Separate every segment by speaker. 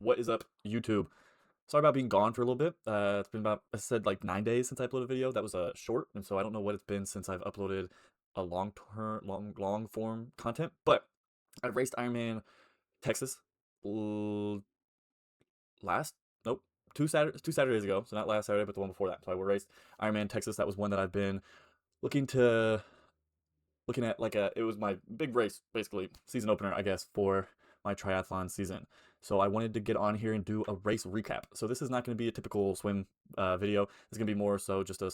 Speaker 1: What is up, YouTube? Sorry about being gone for a little bit. It's been about, I said, like 9 days since I uploaded a video. That was a short, and so I don't know what it's been since I've uploaded a long form content. But I raced Ironman Texas l- last, nope, two Saturdays ago. So not last Saturday, but the one before that. So I raced Ironman Texas. That was one that I've been looking to looking at it was my big race, basically season opener, I guess, for my triathlon season. So I wanted to get on here and do a race recap. So this is not going to be a typical swim video. It's going to be more so just a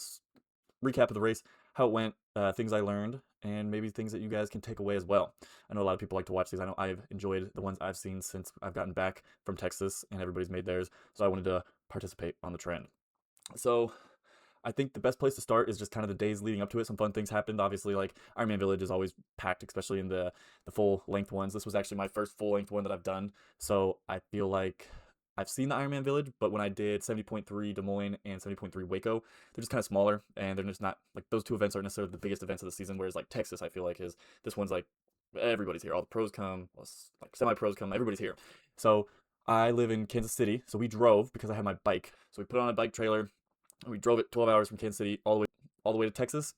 Speaker 1: recap of the race, how it went, things I learned, and maybe things that you guys can take away as well. I know a lot of people like to watch these. I know I've enjoyed the ones I've seen since I've gotten back from Texas, and everybody's made theirs. So I wanted to participate on the trend. So I think the best place to start is just kind of the days leading up to it. Some fun things happened. Obviously, like Ironman Village is always packed, especially in the full length ones. This was actually my first full length one that I've done, so I feel like I've seen the Ironman Village, but when I did 70.3 Des Moines and 70.3 Waco, they're just kind of smaller, and they're just not like those two events aren't necessarily the biggest events of the season. Whereas like Texas, I feel like is this one's like everybody's here. All the pros come, like semi pros come, everybody's here. So I live in Kansas City, so we drove because I had my bike. So we put on a bike trailer. We drove it 12 hours from Kansas City all the way to Texas.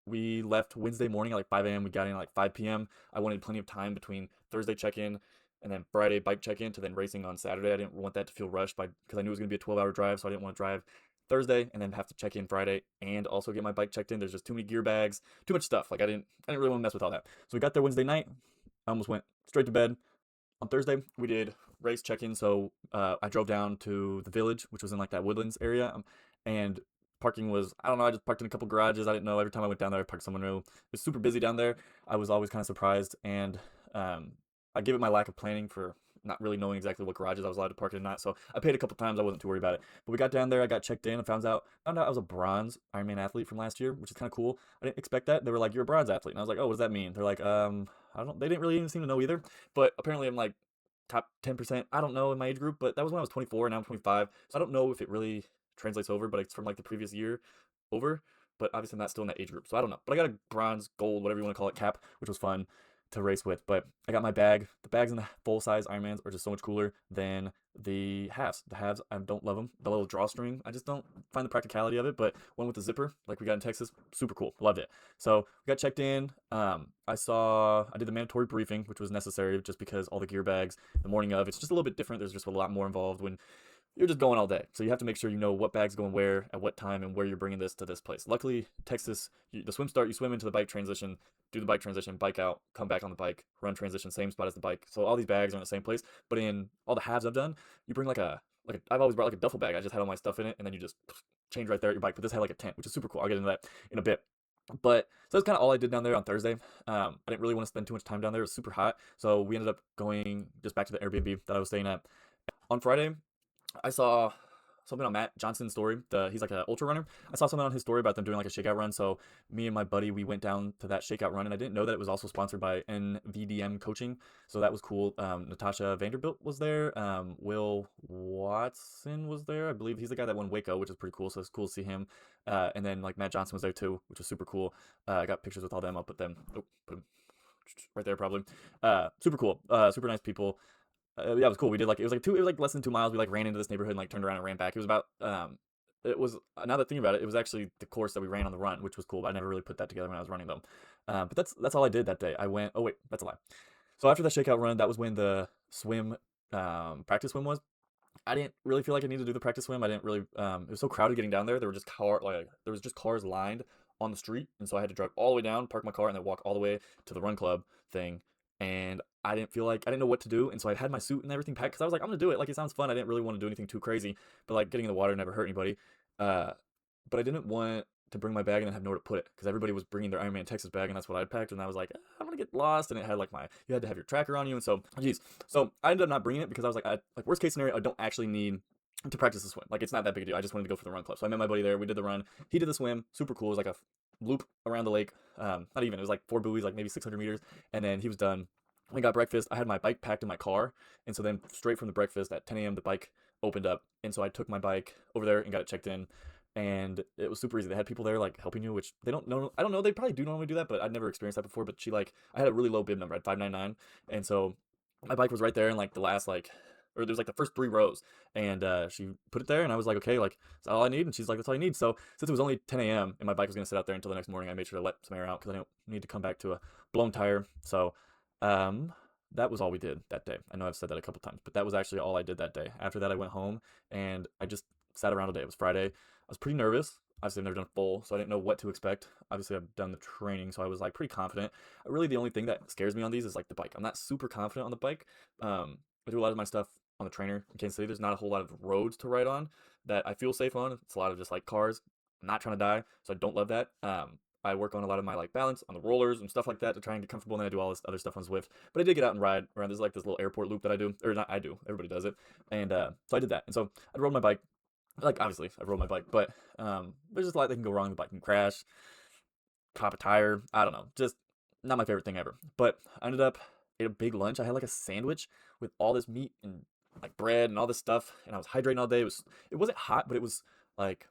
Speaker 1: We left Wednesday morning at like 5 a.m. We got in at like 5 p.m. I wanted plenty of time between Thursday check-in and then Friday bike check-in to then racing on Saturday. I didn't want that to feel rushed because I knew it was going to be a 12-hour drive, so I didn't want to drive Thursday and then have to check in Friday and also get my bike checked in. There's just too many gear bags, too much stuff. Like I didn't really want to mess with all that. So we got there Wednesday night. I almost went straight to bed. On Thursday, we did race check-in. So I drove down to the village, which was in like that Woodlands area, and parking was, I don't know, I just parked in a couple garages. I didn't know. Every time I went down there, I parked somewhere new. It was super busy down there. I was always kind of surprised, and I give it my lack of planning for not really knowing exactly what garages I was allowed to park in or not. So I paid a couple times. I wasn't too worried about it. But we got down there. I got checked in and found out I was a bronze Ironman athlete from last year, which is kind of cool. I didn't expect that. They were like, "You're a bronze athlete," and I was like, "Oh, what does that mean?" They're like, I don't. They didn't really even seem to know either. But apparently, I'm like top 10%. I don't know in my age group, but that was when I was 24 and now I'm 25. So I don't know if it really translates over, but it's from like the previous year over. But obviously I'm not still in that age group. So I don't know. But I got a bronze, gold, whatever you want to call it, cap, which was fun to race with. But I got my bag. The bags in the full size Ironmans are just so much cooler than the halves. The halves, I don't love them. The little drawstring, I just don't find the practicality of it. But one with the zipper, like we got in Texas, super cool. Loved it. So we got checked in. I did the mandatory briefing, which was necessary just because all the gear bags the morning of, it's just a little bit different. There's just a lot more involved when you're just going all day. So you have to make sure you know what bag's going where, at what time, and where you're bringing this to this place. Luckily, Texas, the swim start, you swim into the bike transition, do the bike transition, bike out, come back on the bike, run transition, same spot as the bike. So all these bags are in the same place. But in all the halves I've done, you bring I've always brought like a duffel bag. I just had all my stuff in it, and then you just change right there at your bike. But this had like a tent, which is super cool. I'll get into that in a bit. But so that's kind of all I did down there on Thursday. I didn't really want to spend too much time down there. It was super hot, so we ended up going just back to the Airbnb that I was staying at. On Friday, I saw something on Matt Johnson's story. He's like an ultra runner. I saw something on his story about them doing like a shakeout run. So me and my buddy, we went down to that shakeout run, and I didn't know that it was also sponsored by NVDM Coaching. So that was cool. Natasha Vanderbilt was there. Will Watson was there. I believe he's the guy that won Waco, which is pretty cool. So it's cool to see him. And then like Matt Johnson was there too, which was super cool. I got pictures with all them. I'll put them. Oh, put them right there probably. Super cool. Super nice people. Yeah, it was cool. We did like it was like less than 2 miles. We like ran into this neighborhood and like turned around and ran back. It was about it was now that thinking about it, it was actually the course that we ran on the run, which was cool. But I never really put that together when I was running them. But that's all I did that day. I went. Oh wait, that's a lie. So after the shakeout run, that was when the swim practice swim was. I didn't really feel like I needed to do the practice swim. I didn't really. It was so crowded getting down there. There was just cars lined on the street, and so I had to drive all the way down, park my car, and then walk all the way to the run club thing. And I didn't know what to do, and so I had my suit and everything packed because I was like, I'm gonna do it. Like it sounds fun. I didn't really want to do anything too crazy, but like getting in the water never hurt anybody. Uh, but I didn't want to bring my bag and then have nowhere to put it because everybody was bringing their Ironman Texas bag, and that's what I packed. And I was like, I'm gonna get lost, and it had like you had to have your tracker on you, and so, geez. So I ended up not bringing it because I was like worst case scenario, I don't actually need to practice the swim. Like it's not that big a deal. I just wanted to go for the run club. So I met my buddy there. We did the run. He did the swim. Super cool. It was like a loop around the lake. Not even. It was like 4 buoys, like maybe 600 meters, and then he was done. We got breakfast. I had my bike packed in my car, and so then straight from the breakfast at 10 a.m. the bike opened up, and so I took my bike over there and got it checked in, and it was super easy. They had people there like helping you, which they don't know. I don't know. They probably do normally do that, but I'd never experienced that before. But I had a really low bib number at 599, and so my bike was right there, and like the last like or there's like the first 3 rows, and she put it there, and I was like, okay, like that's all I need, and she's like, that's all you need. So since it was only 10 a.m. and my bike was gonna sit out there until the next morning, I made sure to let some air out because I didn't need to come back to a blown tire. So um, that was all we did that day. I know I've said that a couple times, but that was actually all I did that day. After that, I went home and I just sat around all day. It was Friday. I was pretty nervous. Obviously, I've never done a full, so I didn't know what to expect. Obviously, I've done the training, so I was like pretty confident. Really, the only thing that scares me on these is like the bike. I'm not super confident on the bike. I do a lot of my stuff on the trainer in Kansas City. There's not a whole lot of roads to ride on that I feel safe on. It's a lot of just like cars. I'm not trying to die, so I don't love that. I work on a lot of my like balance on the rollers and stuff like that to try and get comfortable, and then I do all this other stuff on Zwift. But I did get out and ride around. There's like this little airport loop that I do, or not I do. Everybody does it, and so I did that. And so I rode my bike. Like obviously I rode my bike, but there's just a lot that can go wrong. The bike can crash, pop a tire. I don't know. Just not my favorite thing ever. But I ended up ate a big lunch. I had like a sandwich with all this meat and like bread and all this stuff, and I was hydrating all day. It wasn't hot, but it was like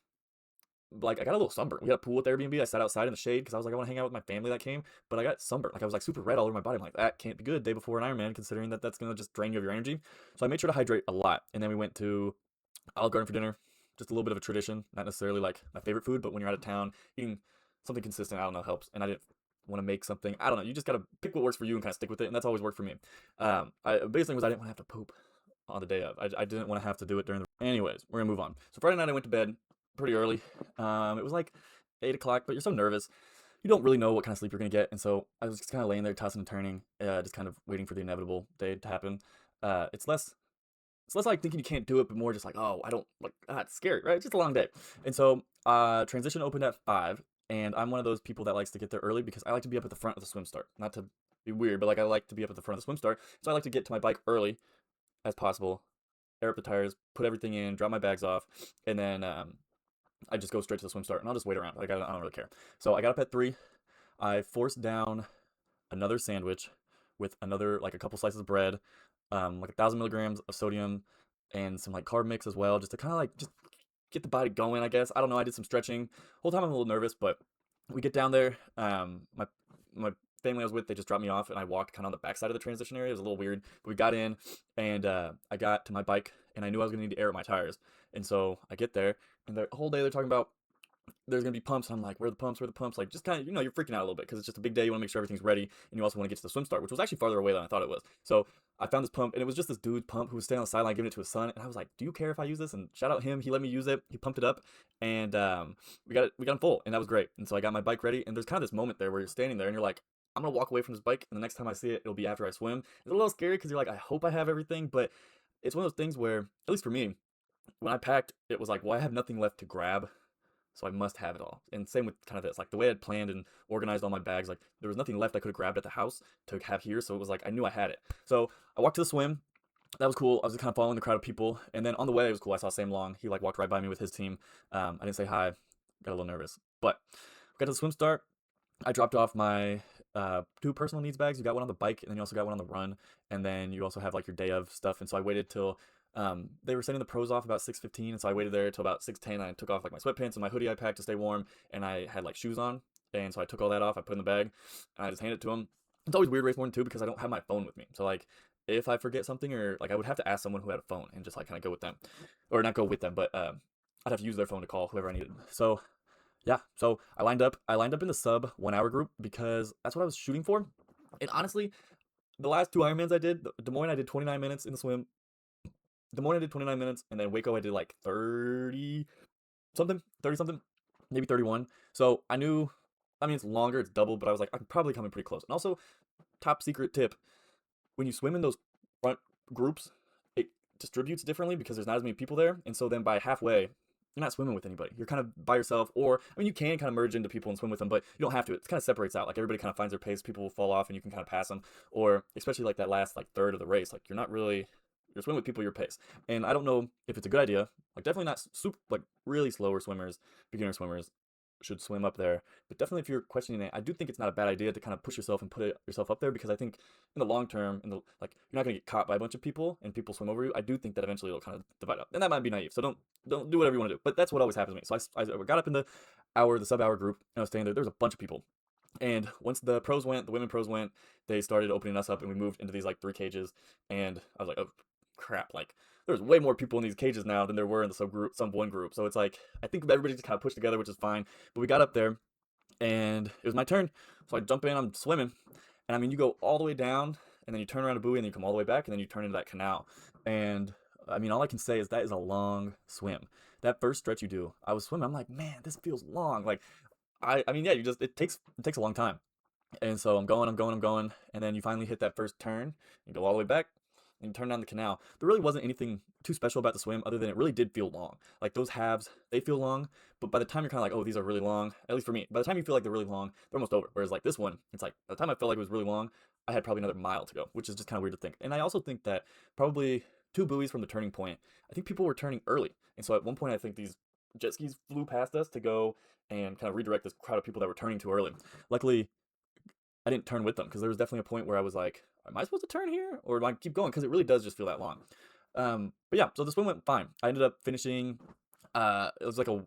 Speaker 1: I got a little sunburn. We had a pool at the Airbnb. I sat outside in the shade because I was like, I want to hang out with my family that came. But I got sunburned. Like I was like super red all over my body. I'm like, that can't be good day before an Ironman, considering that that's gonna just drain you of your energy. So I made sure to hydrate a lot. And then we went to Olive Garden for dinner. Just a little bit of a tradition, not necessarily like my favorite food, but when you're out of town, eating something consistent, I don't know, helps. And I didn't want to make something. I don't know. You just gotta pick what works for you and kind of stick with it, and that's always worked for me. The biggest thing was I didn't want to have to poop on the day of. I didn't want to have to do it during the. Anyways, we're gonna move on. So Friday night I went to bed pretty early. It was like 8 o'clock, but you're so nervous. You don't really know what kind of sleep you're gonna get, and so I was just kind of laying there, tossing and turning, just kind of waiting for the inevitable day to happen. It's less like thinking you can't do it, but more just like, oh, I don't like. It's scary, right? It's just a long day, and so transition opened at 5, and I'm one of those people that likes to get there early because I like to be up at the front of the swim start. Not to be weird, but like I like to be up at the front of the swim start, so I like to get to my bike early as possible, air up the tires, put everything in, drop my bags off, and then I just go straight to the swim start, and I'll just wait around. Like I don't really care. So I got up at 3. I forced down another sandwich with another like a couple slices of bread, like 1,000 milligrams of sodium, and some like carb mix as well, just to kind of like just get the body going. I guess I don't know. I did some stretching. Whole time I'm a little nervous, but we get down there. My family I was with, they just dropped me off, and I walked kind of on the backside of the transition area. It was a little weird, but we got in, and I got to my bike, and I knew I was gonna need to air out my tires, and so I get there, and the whole day they're talking about there's gonna be pumps. And I'm like, where are the pumps? Where are the pumps? Like, just kind of, you're freaking out a little bit because it's just a big day. You want to make sure everything's ready, and you also want to get to the swim start, which was actually farther away than I thought it was. So I found this pump, and it was just this dude's pump who was standing on the sideline giving it to his son. And I was like, do you care if I use this? And shout out him. He let me use it. He pumped it up, and we got him full, and that was great. And so I got my bike ready, and there's kind of this moment there where you're standing there, and you're like, I'm gonna walk away from this bike, and the next time I see it, it'll be after I swim. It's a little scary because you're like, I hope I have everything, but it's one of those things where, at least for me, when I packed, it was like, well, I have nothing left to grab, so I must have it all. And same with kind of this, like the way I'd planned and organized all my bags, like there was nothing left I could have grabbed at the house to have here, so it was like I knew I had it. So I walked to the swim. That was cool. I was just kind of following the crowd of people, and then on the way it was cool. I saw Sam Long. He like walked right by me with his team. I didn't say hi. Got a little nervous, but we got to the swim start. I dropped off my 2 personal needs bags. You got one on the bike, and then you also got one on the run, and then you also have like your day of stuff. And so I waited till they were sending the pros off about 6:15, and so I waited there till about 6:10. And I took off like my sweatpants and my hoodie I packed to stay warm, and I had like shoes on, and so I took all that off. I put it in the bag, and I just handed it to him. It's always weird race morning too because I don't have my phone with me. So like if I forget something, or like I would have to ask someone who had a phone and just like kind of go with them, or not go with them, but I'd have to use their phone to call whoever I needed. So yeah, so I lined up. I lined up in the sub 1 hour group because that's what I was shooting for. And honestly, the last 2 Ironmans I did, Des Moines I did 29 minutes in the swim. Des Moines I did 29 minutes, and then Waco I did like 30 something, maybe 31. So I knew, I mean, it's longer, it's double, but I was like, I'm probably coming pretty close. And also, top secret tip, when you swim in those front groups, it distributes differently because there's not as many people there. And so then by halfway, you're not swimming with anybody. You're kind of by yourself, or I mean, you can kind of merge into people and swim with them, but you don't have to. It kind of separates out. Like everybody kind of finds their pace. People will fall off, and you can kind of pass them. Or especially like that last like third of the race, like you're swimming with people your pace. And I don't know if it's a good idea. Like definitely not super like really slower swimmers, beginner swimmers should swim up there. But definitely if you're questioning it, I do think it's not a bad idea to kind of push yourself and yourself up there, because I think in the long term, like you're not gonna get caught by a bunch of people and people swim over you. I do think that eventually it'll kind of divide up, and that might be naive. So don't do whatever you want to do. But that's what always happens to me. So I got up in the sub hour group, and I was staying there. There was a bunch of people. And once the pros went, the women pros went, they started opening us up, and we moved into these like 3 cages. And I was like, oh crap, like there's way more people in these cages now than there were in the some one group. So it's like I think everybody just kind of pushed together, which is fine. But we got up there and it was my turn. So I jump in, I'm swimming, and I mean, you go all the way down, and then you turn around a buoy, and then you come all the way back, and then you turn into that canal. And I mean, all I can say is that is a long swim. That first stretch you do, I was swimming. I'm like, man, this feels long. Like, I mean, yeah, it takes a long time. And so I'm going, and then you finally hit that first turn. You go all the way back, and you turn down the canal. There really wasn't anything too special about the swim other than it really did feel long. Like those halves, they feel long, but by the time you're kind of like, oh, these are really long, at least for me, by the time you feel like they're really long, they're almost over. Whereas like this one, it's like, by the time I felt like it was really long, I had probably another mile to go, which is just kind of weird to think. And I also think that probably two buoys from the turning point, I think people were turning early. And so at one point, I think these jet skis flew past us to go and kind of redirect this crowd of people that were turning too early. Luckily, I didn't turn with them because there was definitely a point where I was like, am I supposed to turn here or do I keep going? Because it really does just feel that long. But yeah, so the swim went fine. I ended up finishing, it was like a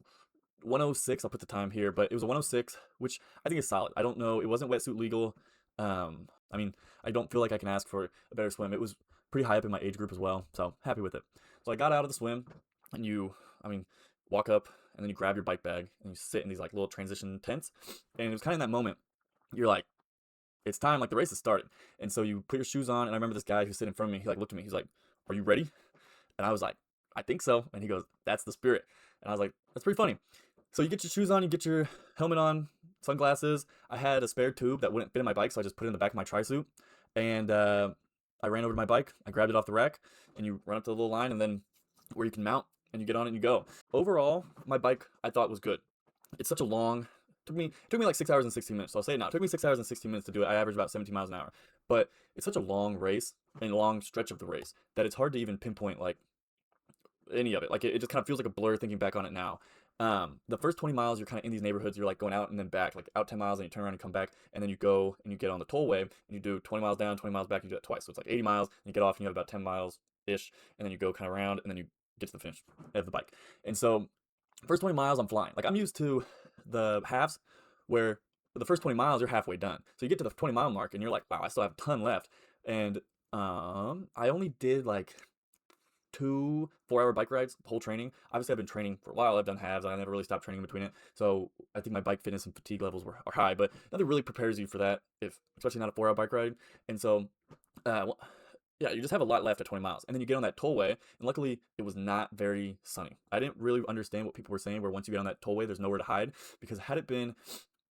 Speaker 1: 106. I'll put the time here, but it was a 106, which I think is solid. I don't know. It wasn't wetsuit legal. I mean, I don't feel like I can ask for a better swim. It was pretty high up in my age group as well, so happy with it. So I got out of the swim, and I mean, walk up, and then you grab your bike bag, and you sit in these like little transition tents. And it was kind of in that moment, you're like, it's time, like the race has started. And so you put your shoes on, and I remember this guy who sat in front of me, he like looked at me, he's like, are you ready? And I was like, I think so. And he goes, that's the spirit. And I was like, that's pretty funny. So you get your shoes on, you get your helmet on, sunglasses. I had a spare tube that wouldn't fit in my bike, so I just put it in the back of my tri-suit. And I ran over to my bike, I grabbed it off the rack, and you run up to the little line, and then where you can mount, and you get on it and you go. Overall, my bike I thought was good. It's such a long, it took me like 6 hours and 16 minutes. So I'll say it now. It took me 6 hours and 16 minutes to do it. I averaged about 17 miles an hour. But it's such a long race and a long stretch of the race that it's hard to even pinpoint like any of it. Like it just kind of feels like a blur thinking back on it now. The first 20 miles, you're kind of in these neighborhoods. You're like going out and then back, like out 10 miles and you turn around and come back. And then you go and you get on the tollway and you do 20 miles down, 20 miles back. You do that twice. So it's like 80 miles and you get off and you have about 10 miles ish. And then you go kind of around and then you get to the finish of the bike. And so first 20 miles, I'm flying. Like I'm used to the halves where the first 20 miles, you're halfway done. So you get to the 20-mile mark and you're like, wow, I still have a ton left. And I only did like 2 4-hour bike rides, whole training. Obviously, I've been training for a while. I've done halves. I never really stopped training between it. So I think my bike fitness and fatigue levels are high, but nothing really prepares you for that, if especially not a 4-hour bike ride. And so, well, yeah, you just have a lot left at 20 miles. And then you get on that tollway, and luckily, it was not very sunny. I didn't really understand what people were saying, where once you get on that tollway, there's nowhere to hide, because had it been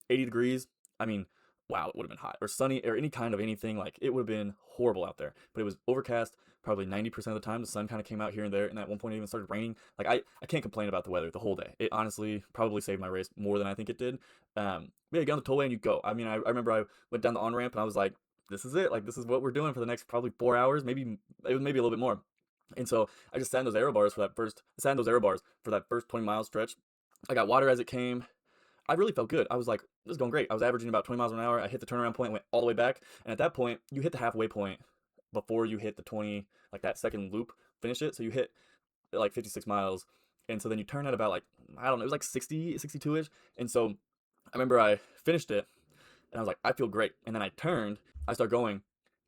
Speaker 1: 80 degrees, I mean, wow, it would have been hot. Or sunny, or any kind of anything, like, it would have been horrible out there. But it was overcast probably 90% of the time. The sun kind of came out here and there, and at one point it even started raining. Like, I can't complain about the weather the whole day. It honestly probably saved my race more than I think it did. Yeah, you get on the tollway and you go. I mean, I remember I went down the on-ramp, and I was like, this is it. Like, this is what we're doing for the next probably 4 hours. Maybe, it was maybe a little bit more. And so I just sat in those aero bars for that first 20 mile stretch. I got water as it came. I really felt good. I was like, this is going great. I was averaging about 20 miles an hour. I hit the turnaround point, went all the way back. And at that point, you hit the halfway point before you hit the 20, like that second loop, finish it. So you hit like 56 miles. And so then you turn at about like, I don't know, it was like 60, 62-ish. And so I remember I finished it and I was like, I feel great. And then I turned, I start going,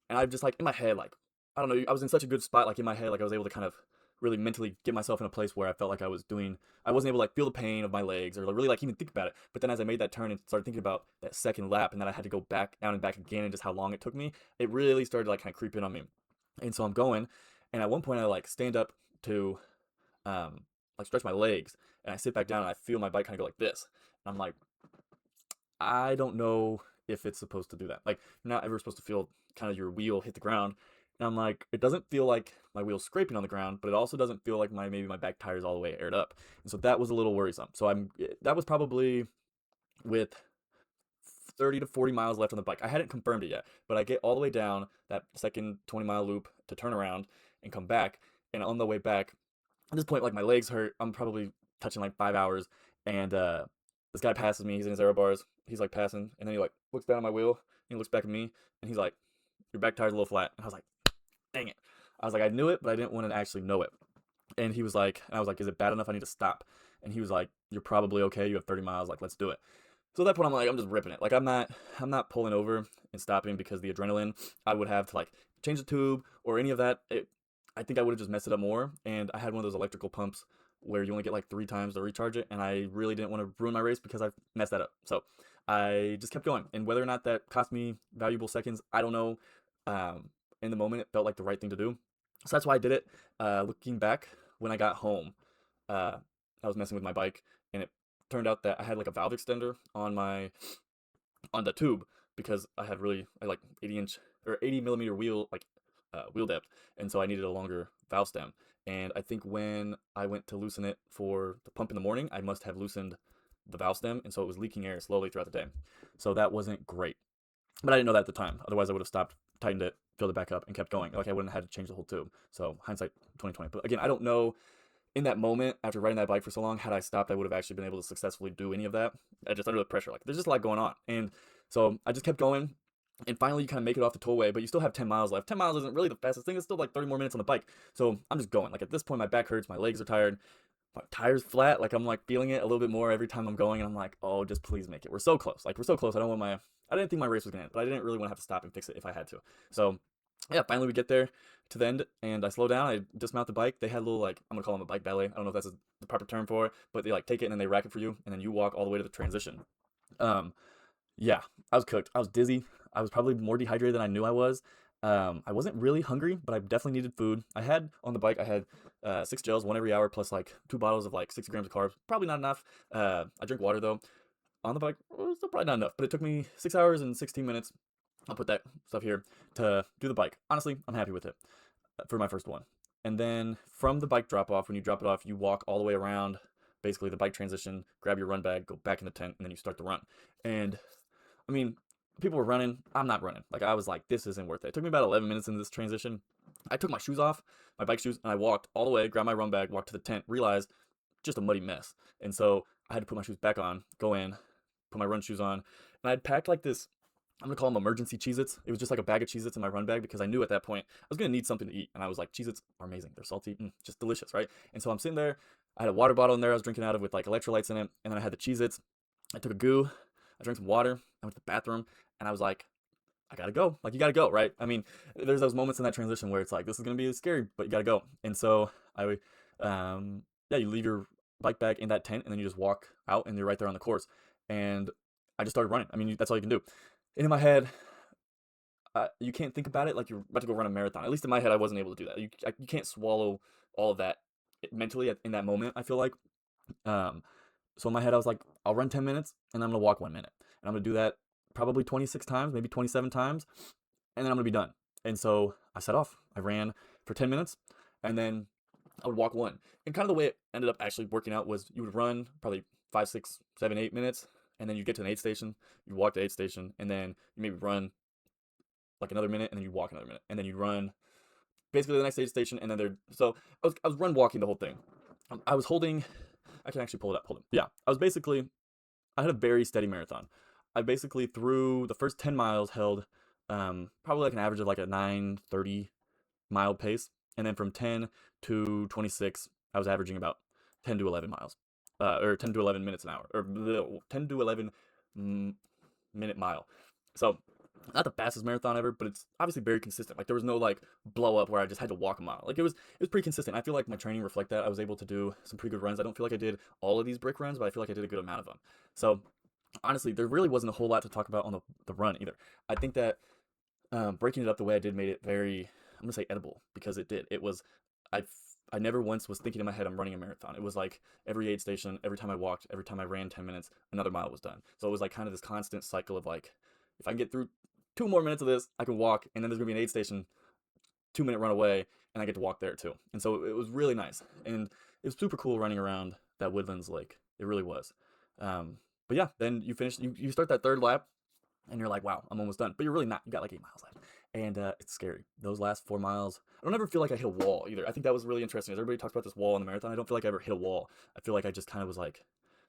Speaker 1: and I'm just like in my head, like, I don't know, I was in such a good spot, like in my head, like I was able to kind of really mentally get myself in a place where I felt like I wasn't able to like feel the pain of my legs or really like even think about it. But then as I made that turn and started thinking about that second lap and that I had to go back down and back again and just how long it took me, it really started to like kind of creep in on me. And so I'm going, and at one point I like stand up to like stretch my legs, and I sit back down and I feel my bike kind of go like this. And I'm like, I don't know if it's supposed to do that. Like, you're not ever supposed to feel kind of your wheel hit the ground. And I'm like, it doesn't feel like my wheel's scraping on the ground, but it also doesn't feel like maybe my back tire's all the way aired up. And so that was a little worrisome. So that was probably with 30 to 40 miles left on the bike. I hadn't confirmed it yet, but I get all the way down that second 20-mile loop to turn around and come back. And on the way back, at this point, like my legs hurt. I'm probably touching like 5 hours. And this guy passes me. He's in his aero bars. He's like passing. And then he like looks down at my wheel. And he looks back at me. And he's like, your back tire's a little flat. And I was like, dang it. I was like, I knew it, but I didn't want to actually know it. And he was like, and I was like, is it bad enough I need to stop? And he was like, you're probably okay. You have 30 miles. Like, let's do it. So at that point, I'm like, I'm just ripping it. Like, I'm not pulling over and stopping because the adrenaline I would have to like change the tube or any of that. I think I would have just messed it up more. And I had one of those electrical pumps where you only get like 3 times to recharge it, and I really didn't want to ruin my race because I messed that up. So I just kept going, and whether or not that cost me valuable seconds, I don't know. In the moment, it felt like the right thing to do, so that's why I did it. Looking back, when I got home, uh, I was messing with my bike, and it turned out that I had like a valve extender on the tube because I like 80-inch or 80 millimeter wheel wheel depth, and so I needed a longer valve stem. And I think when I went to loosen it for the pump in the morning, I must have loosened the valve stem, and so it was leaking air slowly throughout the day. So that wasn't great, but I didn't know that at the time. Otherwise, I would have stopped, tightened it, filled it back up, and kept going. Like I wouldn't have had to change the whole tube. So hindsight 2020. But again, I don't know in that moment, after riding that bike for so long, had I stopped, I would have actually been able to successfully do any of that. I just under the pressure, like there's just a lot going on, and so I just kept going. And finally, you kind of make it off the tollway, but you still have 10 miles left. 10 miles isn't really the fastest thing. It's still like 30 more minutes on the bike. So I'm just going. Like at this point, my back hurts, my legs are tired, my tires flat. Like I'm like feeling it a little bit more every time I'm going, and I'm like, oh, just please make it. We're so close. Like we're so close. I didn't think my race was gonna end, but I didn't really want to have to stop and fix it if I had to. So yeah, finally we get there to the end, and I slow down. I dismount the bike. They had a little like I'm gonna call them a bike ballet. I don't know if that's the proper term for it, but they like take it and then they rack it for you, and then you walk all the way to the transition. Um, yeah, I was cooked. I was dizzy. I was probably more dehydrated than I knew I was. I wasn't really hungry, but I definitely needed food. I had on the bike, I had 6 gels, one every hour, plus like 2 bottles of like 60 grams of carbs. Probably not enough. I drink water though. On the bike, well, still probably not enough, but it took me 6 hours and 16 minutes. I'll put that stuff here to do the bike. Honestly, I'm happy with it for my first one. And then from the bike drop off, when you drop it off, you walk all the way around basically the bike transition, grab your run bag, go back in the tent, and then you start the run. And I mean, people were running. I'm not running. Like I was like, this isn't worth it. It took me about 11 minutes into this transition. I took my shoes off, my bike shoes, and I walked all the way, grabbed my run bag, walked to the tent, realized just a muddy mess. And so I had to put my shoes back on, go in, put my run shoes on, and I had packed like this. I'm gonna call them emergency Cheez-Its. It was just like a bag of Cheez-Its in my run bag because I knew at that point I was gonna need something to eat, and I was like, Cheez-Its are amazing. They're salty, just delicious, right? And so I'm sitting there. I had a water bottle in there I was drinking out of with like electrolytes in it, and then I had the Cheez-Its. I took a goo. I drank some water. I went to the bathroom, and I was like, I gotta go. Like you gotta go, right? I mean, there's those moments in that transition where it's like this is gonna be scary, but you gotta go. And so yeah, you leave your bike bag in that tent, and then you just walk out, and you're right there on the course. And I just started running. I mean, that's all you can do. And in my head, you can't think about it like you're about to go run a marathon. At least in my head, I wasn't able to do that. You can't swallow all of that mentally in that moment. I feel like. Um, so in my head, I was like, I'll run 10 minutes, and I'm gonna walk 1 minute, and I'm gonna do that probably 26 times, maybe 27 times, and then I'm gonna be done. And so I set off. I ran for 10 minutes, and then I would walk one. And kind of the way it ended up actually working out was you would run probably 5, 6, 7, 8 minutes, and then you get to an aid station. You walk to aid station, and then you maybe run like another minute, and then you walk another minute, and then you run basically the next aid station, and then I was run walking the whole thing. I was holding. I can actually pull it up. Hold on. Yeah, I had a very steady marathon. I basically through the first 10 miles held probably like an average of like a 9:30 mile pace, and then from 10 to 26, I was averaging about 10 to 11 miles, or 10 to 11 minutes an hour, or 10 to 11 minute mile. So not the fastest marathon ever, but it's obviously very consistent. Like there was no like blow up where I just had to walk a mile. Like it was pretty consistent. I feel like my training reflect that. I was able to do some pretty good runs. I don't feel like I did all of these brick runs, but I feel like I did a good amount of them. So honestly, there really wasn't a whole lot to talk about on the run either. I think that breaking it up the way I did made it very, I'm gonna say edible, because it did. It was, I, I never once was thinking in my head I'm running a marathon. It was like every aid station, every time I walked, every time I ran 10 minutes, another mile was done. So it was like kind of this constant cycle of like, if I can get through 2 more minutes of this, I can walk, and then there's gonna be an aid station 2 minute run away, and I get to walk there too. And so it was really nice, and it was super cool running around that Woodlands Lake. It really was. But yeah, then you finish. You start that third lap, and you're like, wow, I'm almost done. But you're really not. You got like 8 miles left, and it's scary. Those last 4 miles, I don't ever feel like I hit a wall either. I think that was really interesting. As everybody talks about this wall in the marathon, I don't feel like I ever hit a wall. I feel like I just kind of was like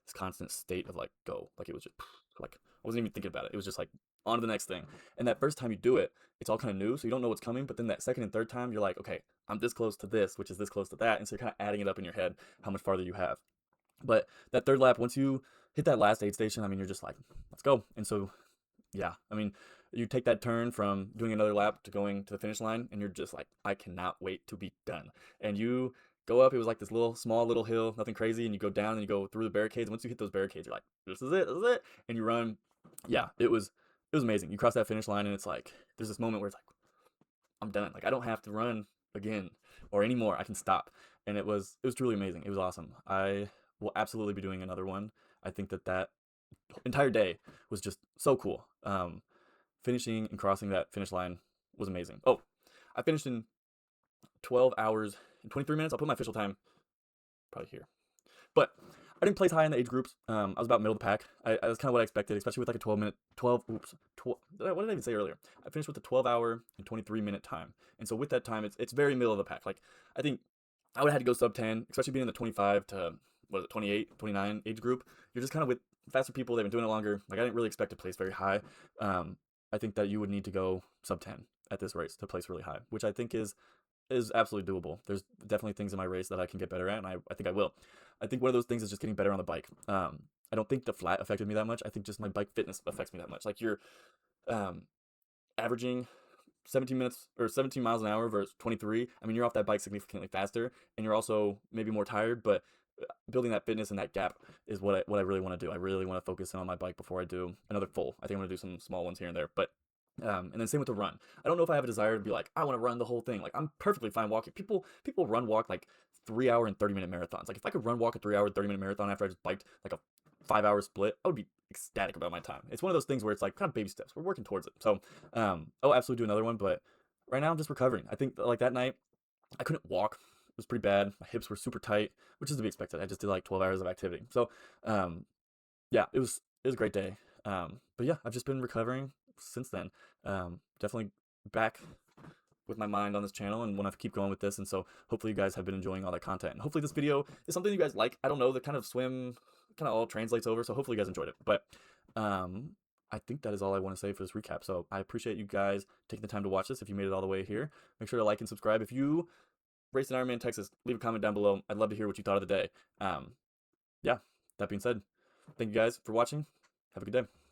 Speaker 1: this constant state of like go, like it was just like I wasn't even thinking about it. It was just like on to the next thing. And that first time you do it, it's all kind of new, so you don't know what's coming. But then that second and third time, you're like, okay, I'm this close to this, which is this close to that, and so you're kind of adding it up in your head how much farther you have. But that third lap, once you hit that last aid station, I mean, you're just like, let's go. And so, yeah, I mean, you take that turn from doing another lap to going to the finish line, and you're just like, I cannot wait to be done. And you go up, it was like this little, small little hill, nothing crazy, and you go down and you go through the barricades. Once you hit those barricades, you're like, this is it, and you run. Yeah, it was amazing. You cross that finish line, and it's like, there's this moment where it's like, I'm done. Like I don't have to run again or anymore. I can stop. And it was truly amazing. It was awesome. I will absolutely be doing another one. I think that entire day was just so cool. Finishing and crossing that finish line was amazing. Oh, I finished in 12 hours and 23 minutes. I'll put my official time probably here. But I didn't place high in the age groups. I was about middle of the pack. I was kind of what I expected, especially with like a 12-minute, 12, oops, 12, what did I even say earlier? I finished with a 12-hour and 23-minute time. And so with that time, it's very middle of the pack. Like, I think I would have had to go sub 10, especially being in the 25 to, what is it, 28, 29 age group. You're just kind of with faster people. They've been doing it longer. Like, I didn't really expect to place very high. I think that you would need to go sub 10 at this race to place really high, which I think is absolutely doable. There's definitely things in my race that I can get better at, and I think I will. I think one of those things is just getting better on the bike. I don't think the flat affected me that much. I think just my bike fitness affects me that much. Like you're um, averaging 17 minutes or 17 miles an hour versus 23. I mean, you're off that bike significantly faster, and you're also maybe more tired, but building that fitness and that gap is what I really want to do. I really want to focus in on my bike before I do another full. I think I'm gonna do some small ones here and there, but and then same with the run. I don't know if I have a desire to be like, I want to run the whole thing. Like I'm perfectly fine walking. People run walk like 3 hour and 30 minute marathons. Like if I could run walk a 3 hour 30 minute marathon after I just biked like a 5 hour split, I would be ecstatic about my time. It's one of those things where it's like kind of baby steps. We're working towards it. So I'll absolutely do another one, but right now I'm just recovering. I think like that night I couldn't walk. It was pretty bad. My hips were super tight, which is to be expected. I just did like 12 hours of activity. So um yeah, it was a great day. But yeah, I've just been recovering since then. Definitely back with my mind on this channel and want to keep going with this. And so hopefully you guys have been enjoying all that content. And hopefully this video is something you guys like. I don't know, the kind of swim kind of all translates over. So hopefully you guys enjoyed it. But I think that is all I want to say for this recap. So I appreciate you guys taking the time to watch this. If you made it all the way here, make sure to like and subscribe. If you raced in Ironman Texas, leave a comment down below. I'd love to hear what you thought of the day. Yeah, that being said, thank you guys for watching. Have a good day.